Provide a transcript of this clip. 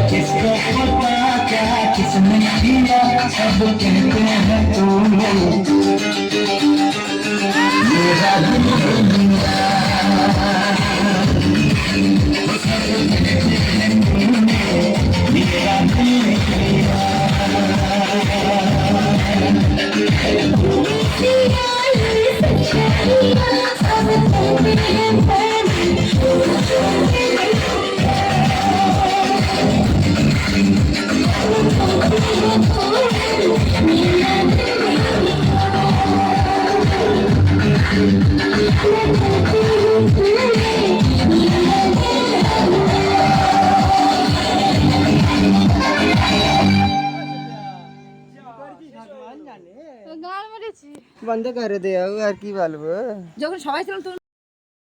किसको पता क्या किसने किया सब कहते हैं तू मेरा दिल दुनिया मेरा दिल বন্ধ করে দেও আর কি বলবো যখন সবাই ছিলাম